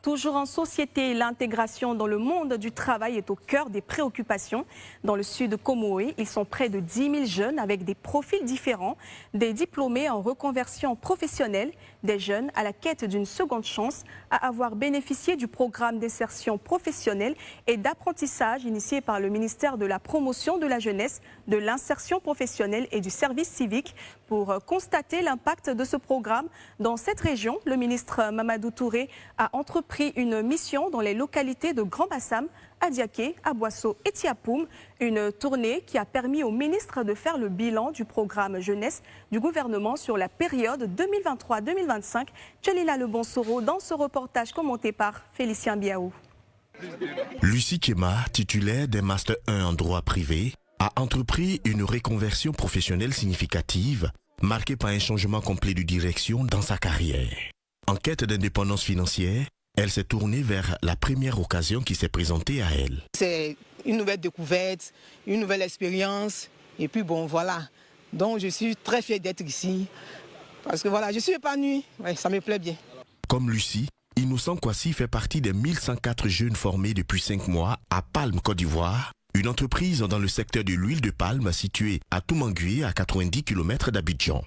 Toujours en société, l'intégration dans le monde du travail est au cœur des préoccupations. Dans le sud Comoé, ils sont près de 10 000 jeunes avec des profils différents, des diplômés en reconversion professionnelle, des jeunes à la quête d'une seconde chance, à avoir bénéficié du programme d'insertion professionnelle et d'apprentissage initié par le ministère de la Promotion de la Jeunesse, de l'Insertion professionnelle et du Service civique. Pour constater l'impact de ce programme dans cette région, le ministre Mamadou Touré a entrepris une mission dans les localités de Grand Bassam, Adiaké, Aboissau et Tiapoum. Une tournée qui a permis au ministre de faire le bilan du programme jeunesse du gouvernement sur la période 2023-2025. Tchelila Lebonsoro dans ce reportage commenté par Félicien Biaou. Lucie Kema, titulaire d'un Master 1 en droit privé, a entrepris une reconversion professionnelle significative, marquée par un changement complet de direction dans sa carrière. En quête d'indépendance financière, elle s'est tournée vers la première occasion qui s'est présentée à elle. C'est une nouvelle découverte, une nouvelle expérience. Et puis bon, voilà. Donc je suis très fière d'être ici. Parce que voilà, je suis épanouie. Ouais, ça me plaît bien. Comme Lucie, Innocent Kwasi fait partie des 1104 jeunes formés depuis 5 mois à Palme, Côte d'Ivoire, une entreprise dans le secteur de l'huile de palme située à Toumangué, à 90 km d'Abidjan.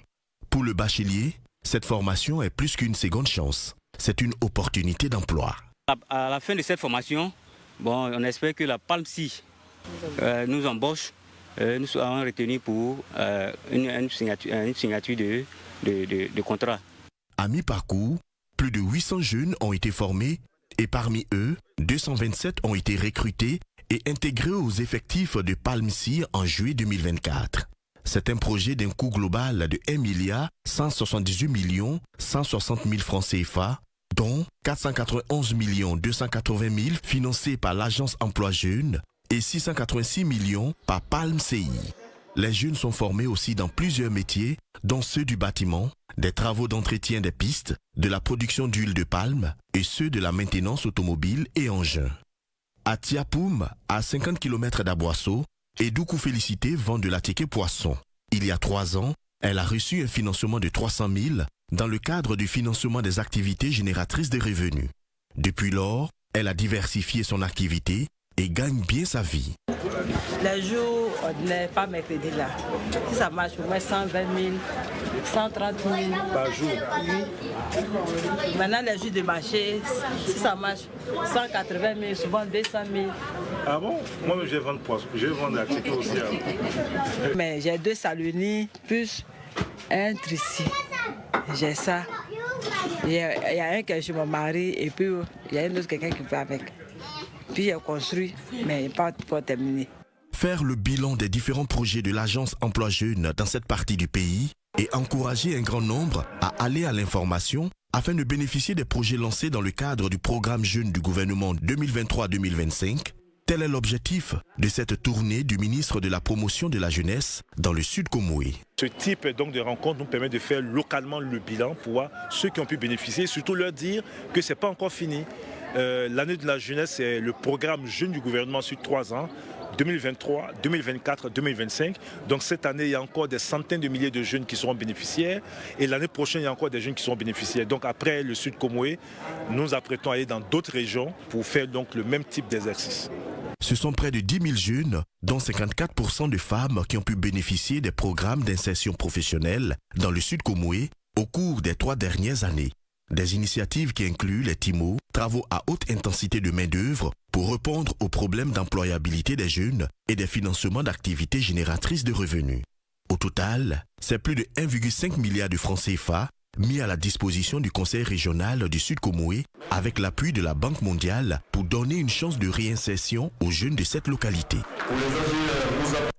Pour le bachelier, cette formation est plus qu'une seconde chance. C'est une opportunité d'emploi. À la fin de cette formation, on espère que la Palme-Si nous embauche. Nous serons retenus pour une signature de contrat. À mi-parcours, plus de 800 jeunes ont été formés et parmi eux, 227 ont été recrutés et intégrés aux effectifs de Palme-Si en juillet 2024. C'est un projet d'un coût global de 1 178 160 000 francs CFA, dont 491 280 000 financés par l'Agence Emploi Jeunes et 686 millions par Palme CI. Les jeunes sont formés aussi dans plusieurs métiers, dont ceux du bâtiment, des travaux d'entretien des pistes, de la production d'huile de palme et ceux de la maintenance automobile et engins. À Tiapoum, à 50 km d'Aboissau, Edoukou Félicité vend de la ticket poisson. Il y a 3 ans, elle a reçu un financement de 300 000 dans le cadre du financement des activités génératrices de revenus. Depuis lors, elle a diversifié son activité et gagne bien sa vie. Les jours ordinaires, pas mercredi là, si ça marche au moins 120 000, 130 000 par jour. Oui. Maintenant les jours de marché, si ça marche 180 000, souvent 200 000. Ah bon? Moi je vends poisson, je vends la ticket aussi. Mais j'ai 2 salonies plus un trici. J'ai ça. Il y a un qui est chez mon mari et puis il y a un autre quelqu'un qui fait avec. Puis j'ai construit, mais pas pour terminer. Faire le bilan des différents projets de l'Agence Emploi Jeunes dans cette partie du pays et encourager un grand nombre à aller à l'information afin de bénéficier des projets lancés dans le cadre du programme Jeunes du gouvernement 2023-2025, tel est l'objectif de cette tournée du ministre de la Promotion de la Jeunesse dans le sud Comoé. Ce type donc de rencontre nous permet de faire localement le bilan pour voir ceux qui ont pu bénéficier, surtout leur dire que ce n'est pas encore fini. L'année de la jeunesse, c'est le programme Jeunes du gouvernement sur 3 ans, 2023, 2024, 2025. Donc cette année, il y a encore des centaines de milliers de jeunes qui seront bénéficiaires. Et l'année prochaine, il y a encore des jeunes qui seront bénéficiaires. Donc après le Sud Comoé, nous apprêtons à aller dans d'autres régions pour faire donc le même type d'exercice. Ce sont près de 10 000 jeunes, dont 54% de femmes qui ont pu bénéficier des programmes d'insertion professionnelle dans le Sud Comoé au cours des 3 dernières années. Des initiatives qui incluent les TIMO, travaux à haute intensité de main-d'œuvre pour répondre aux problèmes d'employabilité des jeunes et des financements d'activités génératrices de revenus. Au total, c'est plus de 1,5 milliard de francs CFA mis à la disposition du Conseil régional du Sud Comoé avec l'appui de la Banque mondiale pour donner une chance de réinsertion aux jeunes de cette localité. Pour les